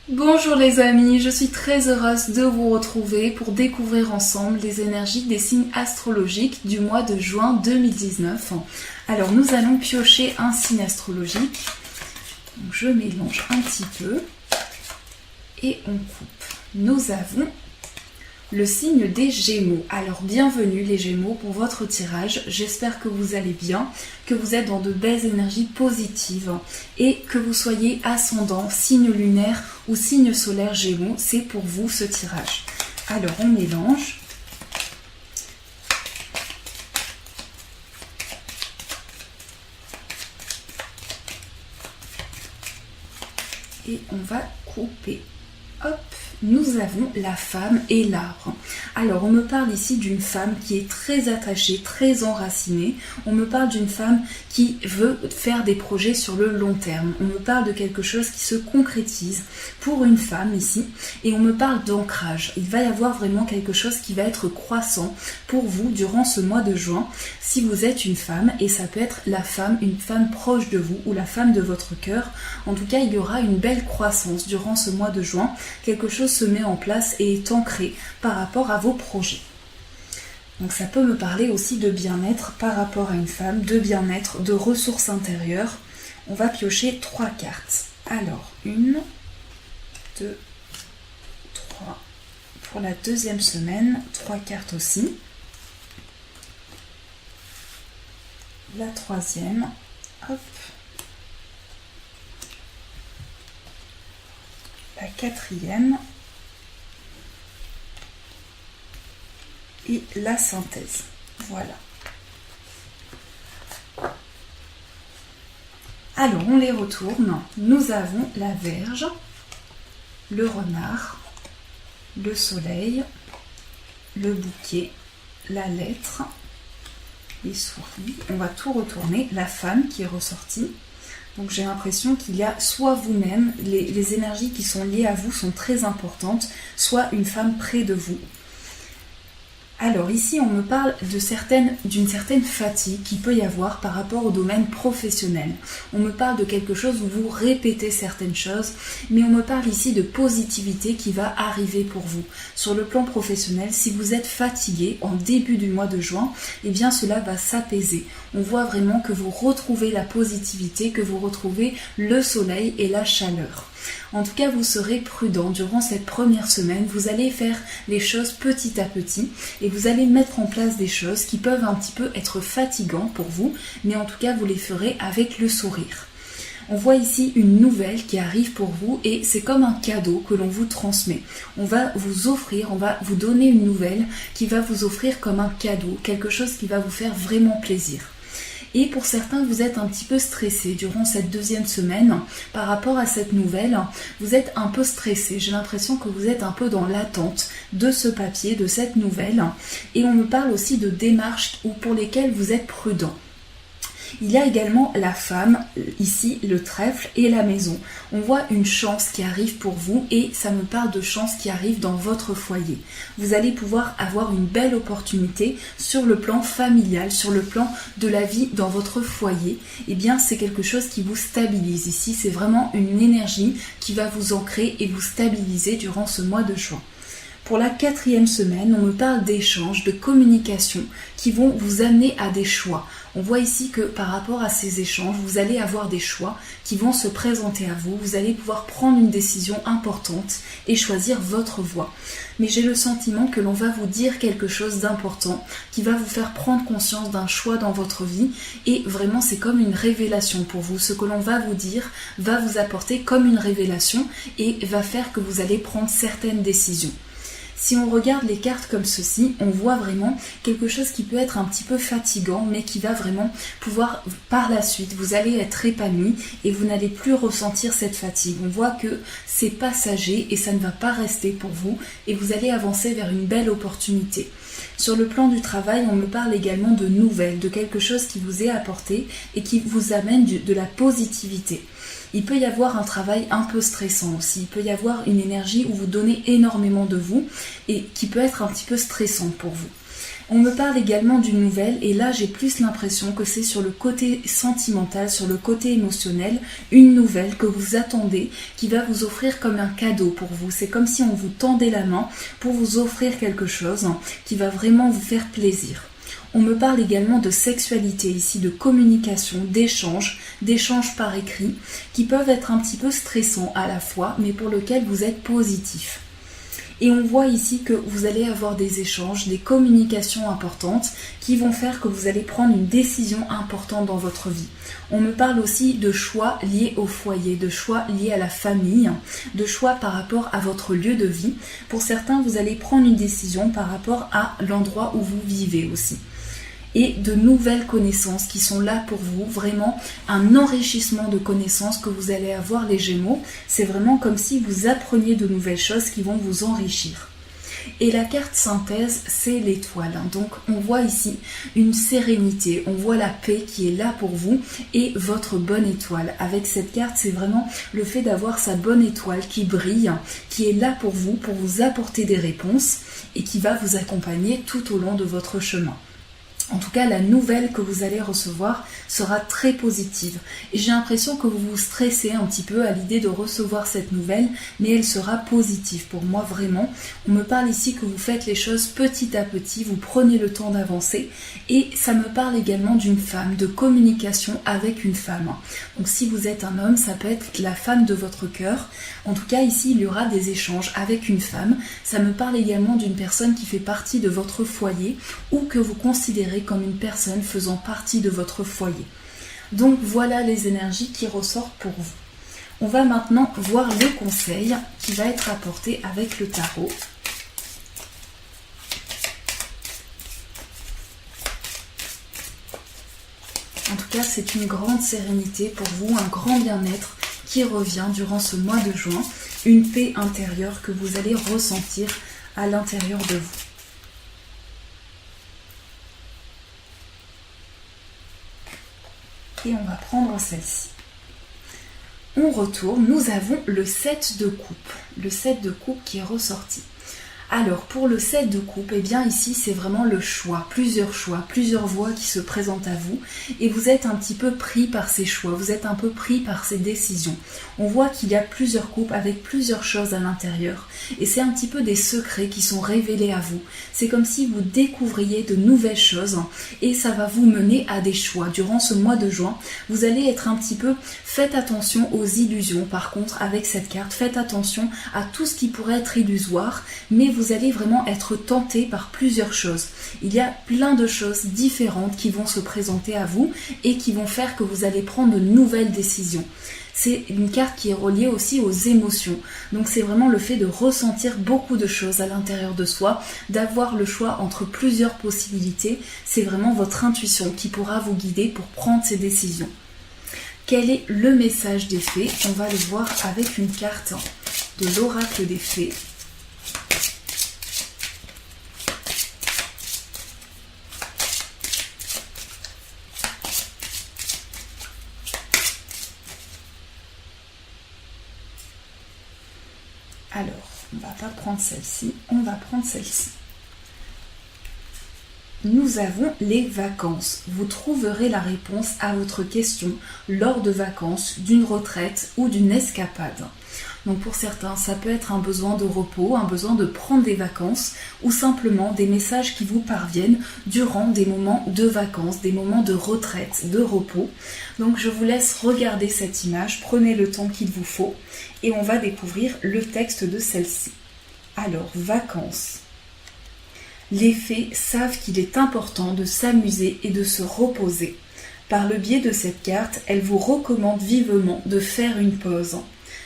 Bonjour les amis, je suis très heureuse de vous retrouver pour découvrir ensemble les énergies des signes astrologiques du mois de juin 2019. Alors nous allons piocher un signe astrologique. Donc, je mélange un petit peu et on coupe. Nous avons le signe des Gémeaux. Alors bienvenue les Gémeaux pour votre tirage. J'espère que vous allez bien, que vous êtes dans de belles énergies positives et que vous soyez ascendant, signe lunaire ou signe solaire Gémeaux. C'est pour vous ce tirage. Alors on mélange. Et on va couper. Hop, nous avons la femme et l'arbre. Alors, on me parle ici d'une femme qui est très attachée, très enracinée. On me parle d'une femme qui veut faire des projets sur le long terme. On me parle de quelque chose qui se concrétise pour une femme ici. Et on me parle d'ancrage. Il va y avoir vraiment quelque chose qui va être croissant pour vous durant ce mois de juin. Si vous êtes une femme, et ça peut être la femme, une femme proche de vous ou la femme de votre cœur. En tout cas, il y aura une belle croissance durant ce mois de juin. Quelque chose se met en place et est ancré par rapport à vos projets. Donc ça peut me parler aussi de bien-être par rapport à une femme, de bien-être, de ressources intérieures. On va piocher 3 cartes. Alors, 1, 2, 3. Pour la deuxième semaine, 3 cartes aussi. La troisième, hop. La quatrième. Et la synthèse. Voilà. Alors, on les retourne. Nous avons la Vierge, le renard, le soleil, le bouquet, la lettre, les souris. On va tout retourner. La femme qui est ressortie. Donc j'ai l'impression qu'il y a soit vous-même, les énergies qui sont liées à vous sont très importantes, soit une femme près de vous. Alors ici on me parle d'une certaine fatigue qu'il peut y avoir par rapport au domaine professionnel. On me parle de quelque chose où vous répétez certaines choses, mais on me parle ici de positivité qui va arriver pour vous. Sur le plan professionnel, si vous êtes fatigué en début du mois de juin, eh bien cela va s'apaiser. On voit vraiment que vous retrouvez la positivité, que vous retrouvez le soleil et la chaleur. En tout cas, vous serez prudent durant cette première semaine. Vous allez faire les choses petit à petit et vous allez mettre en place des choses qui peuvent un petit peu être fatigantes pour vous, mais en tout cas, vous les ferez avec le sourire. On voit ici une nouvelle qui arrive pour vous et c'est comme un cadeau que l'on vous transmet. On va vous offrir, on va vous donner une nouvelle qui va vous offrir comme un cadeau, quelque chose qui va vous faire vraiment plaisir. Et pour certains, vous êtes un petit peu stressé durant cette deuxième semaine par rapport à cette nouvelle. Vous êtes un peu stressé. J'ai l'impression que vous êtes un peu dans l'attente de ce papier, de cette nouvelle. Et on me parle aussi de démarches pour lesquelles vous êtes prudent. Il y a également la femme, ici le trèfle et la maison. On voit une chance qui arrive pour vous et ça me parle de chance qui arrive dans votre foyer. Vous allez pouvoir avoir une belle opportunité sur le plan familial, sur le plan de la vie dans votre foyer. Eh bien, c'est quelque chose qui vous stabilise ici. C'est vraiment une énergie qui va vous ancrer et vous stabiliser durant ce mois de juin. Pour la quatrième semaine, on me parle d'échanges, de communication qui vont vous amener à des choix. On voit ici que par rapport à ces échanges, vous allez avoir des choix qui vont se présenter à vous. Vous allez pouvoir prendre une décision importante et choisir votre voie. Mais j'ai le sentiment que l'on va vous dire quelque chose d'important qui va vous faire prendre conscience d'un choix dans votre vie. Et vraiment, c'est comme une révélation pour vous. Ce que l'on va vous dire va vous apporter comme une révélation et va faire que vous allez prendre certaines décisions. Si on regarde les cartes comme ceci, on voit vraiment quelque chose qui peut être un petit peu fatigant, mais qui va vraiment pouvoir, par la suite, vous allez être épanoui et vous n'allez plus ressentir cette fatigue. On voit que c'est passager et ça ne va pas rester pour vous et vous allez avancer vers une belle opportunité. Sur le plan du travail, on me parle également de nouvelles, de quelque chose qui vous est apporté et qui vous amène de la positivité. Il peut y avoir un travail un peu stressant aussi, il peut y avoir une énergie où vous donnez énormément de vous et qui peut être un petit peu stressante pour vous. On me parle également d'une nouvelle et là j'ai plus l'impression que c'est sur le côté sentimental, sur le côté émotionnel, une nouvelle que vous attendez qui va vous offrir comme un cadeau pour vous. C'est comme si on vous tendait la main pour vous offrir quelque chose qui va vraiment vous faire plaisir. On me parle également de sexualité ici, de communication, d'échanges par écrit qui peuvent être un petit peu stressants à la fois mais pour lesquels vous êtes positif. Et on voit ici que vous allez avoir des échanges, des communications importantes qui vont faire que vous allez prendre une décision importante dans votre vie. On me parle aussi de choix liés au foyer, de choix liés à la famille, de choix par rapport à votre lieu de vie. Pour certains, vous allez prendre une décision par rapport à l'endroit où vous vivez aussi. Et de nouvelles connaissances qui sont là pour vous, vraiment un enrichissement de connaissances que vous allez avoir les Gémeaux. C'est vraiment comme si vous appreniez de nouvelles choses qui vont vous enrichir. Et la carte synthèse, c'est l'étoile. Donc on voit ici une sérénité, on voit la paix qui est là pour vous et votre bonne étoile. Avec cette carte, c'est vraiment le fait d'avoir sa bonne étoile qui brille, qui est là pour vous apporter des réponses et qui va vous accompagner tout au long de votre chemin. En tout cas, la nouvelle que vous allez recevoir sera très positive. Et j'ai l'impression que vous vous stressez un petit peu à l'idée de recevoir cette nouvelle, mais elle sera positive pour moi vraiment. On me parle ici que vous faites les choses petit à petit, vous prenez le temps d'avancer. Et ça me parle également d'une femme, de communication avec une femme. Donc si vous êtes un homme, ça peut être la femme de votre cœur. En tout cas, ici, il y aura des échanges avec une femme. Ça me parle également d'une personne qui fait partie de votre foyer ou que vous considérez comme une personne faisant partie de votre foyer. Donc voilà les énergies qui ressortent pour vous. On va maintenant voir le conseil qui va être apporté avec le tarot. En tout cas, c'est une grande sérénité pour vous, un grand bien-être qui revient durant ce mois de juin, une paix intérieure que vous allez ressentir à l'intérieur de vous. Et on va prendre celle-ci. On retourne, nous avons le 7 de coupe. Le 7 de coupe qui est ressorti. Alors pour le 7 de coupe, eh bien ici c'est vraiment le choix, plusieurs voies qui se présentent à vous et vous êtes un petit peu pris par ces choix, vous êtes un peu pris par ces décisions. On voit qu'il y a plusieurs coupes avec plusieurs choses à l'intérieur et c'est un petit peu des secrets qui sont révélés à vous. C'est comme si vous découvriez de nouvelles choses et ça va vous mener à des choix. Durant ce mois de juin, vous allez être un petit peu, faites attention aux illusions par contre avec cette carte, faites attention à tout ce qui pourrait être illusoire, mais vous allez vraiment être tenté par plusieurs choses. Il y a plein de choses différentes qui vont se présenter à vous et qui vont faire que vous allez prendre de nouvelles décisions. C'est une carte qui est reliée aussi aux émotions. Donc c'est vraiment le fait de ressentir beaucoup de choses à l'intérieur de soi, d'avoir le choix entre plusieurs possibilités. C'est vraiment votre intuition qui pourra vous guider pour prendre ces décisions. Quel est le message des fées? On va le voir avec une carte de l'oracle des fées. Alors, on ne va pas prendre celle-ci, on va prendre celle-ci. Nous avons les vacances. Vous trouverez la réponse à votre question lors de vacances, d'une retraite ou d'une escapade. Donc pour certains, ça peut être un besoin de repos, un besoin de prendre des vacances ou simplement des messages qui vous parviennent durant des moments de vacances, des moments de retraite, de repos. Donc je vous laisse regarder cette image, prenez le temps qu'il vous faut et on va découvrir le texte de celle-ci. Alors, vacances. Les fées savent qu'il est important de s'amuser et de se reposer. Par le biais de cette carte, elles vous recommandent vivement de faire une pause.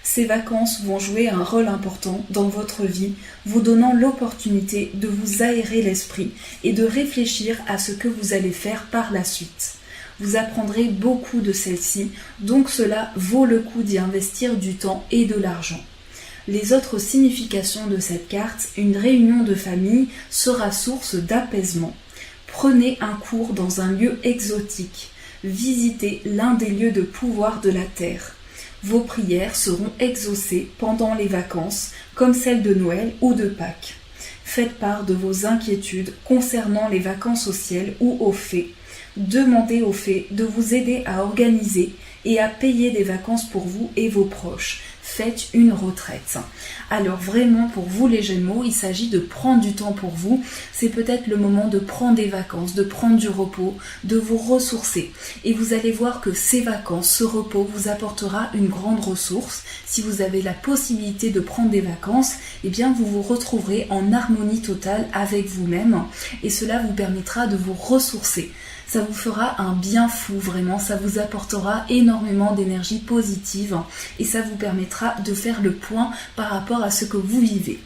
Ces vacances vont jouer un rôle important dans votre vie, vous donnant l'opportunité de vous aérer l'esprit et de réfléchir à ce que vous allez faire par la suite. Vous apprendrez beaucoup de celle-ci, donc cela vaut le coup d'y investir du temps et de l'argent. Les autres significations de cette carte, une réunion de famille sera source d'apaisement. Prenez un cours dans un lieu exotique. Visitez l'un des lieux de pouvoir de la Terre. Vos prières seront exaucées pendant les vacances, comme celles de Noël ou de Pâques. Faites part de vos inquiétudes concernant les vacances au ciel ou aux fées. Demandez aux fées de vous aider à organiser et à payer des vacances pour vous et vos proches. Faites une retraite. Alors vraiment pour vous les Gémeaux, il s'agit de prendre du temps pour vous. C'est peut-être le moment de prendre des vacances, de prendre du repos, de vous ressourcer. Et vous allez voir que ces vacances, ce repos vous apportera une grande ressource. Si vous avez la possibilité de prendre des vacances, eh bien vous vous retrouverez en harmonie totale avec vous-même et cela vous permettra de vous ressourcer. Ça vous fera un bien fou vraiment, ça vous apportera énormément d'énergie positive et ça vous permettra de faire le point par rapport à ce que vous vivez.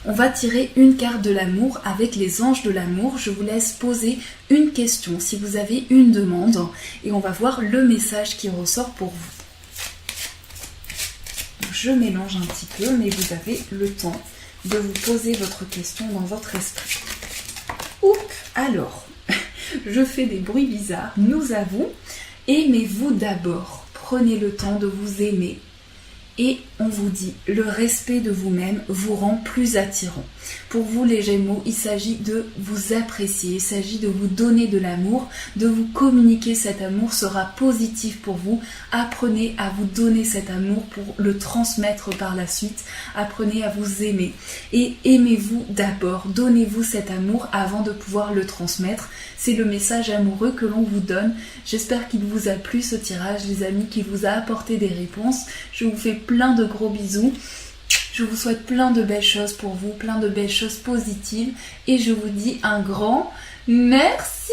On va tirer une carte de l'amour avec les anges de l'amour. Je vous laisse poser une question si vous avez une demande et on va voir le message qui ressort pour vous. Je mélange un petit peu mais vous avez le temps de vous poser votre question dans votre esprit. Oups, alors... Je fais des bruits bizarres. Nous avons « Aimez-vous d'abord ». Prenez le temps de vous aimer. Et on vous dit, le respect de vous-même vous rend plus attirant. Pour vous les Gémeaux, il s'agit de vous apprécier, il s'agit de vous donner de l'amour, de vous communiquer cet amour sera positif pour vous. Apprenez à vous donner cet amour pour le transmettre par la suite. Apprenez à vous aimer. Et aimez-vous d'abord, donnez-vous cet amour avant de pouvoir le transmettre. C'est le message amoureux que l'on vous donne. J'espère qu'il vous a plu ce tirage les amis, qu'il vous a apporté des réponses. Je vous fais plein de gros bisous. Je vous souhaite plein de belles choses pour vous, plein de belles choses positives et je vous dis un grand merci.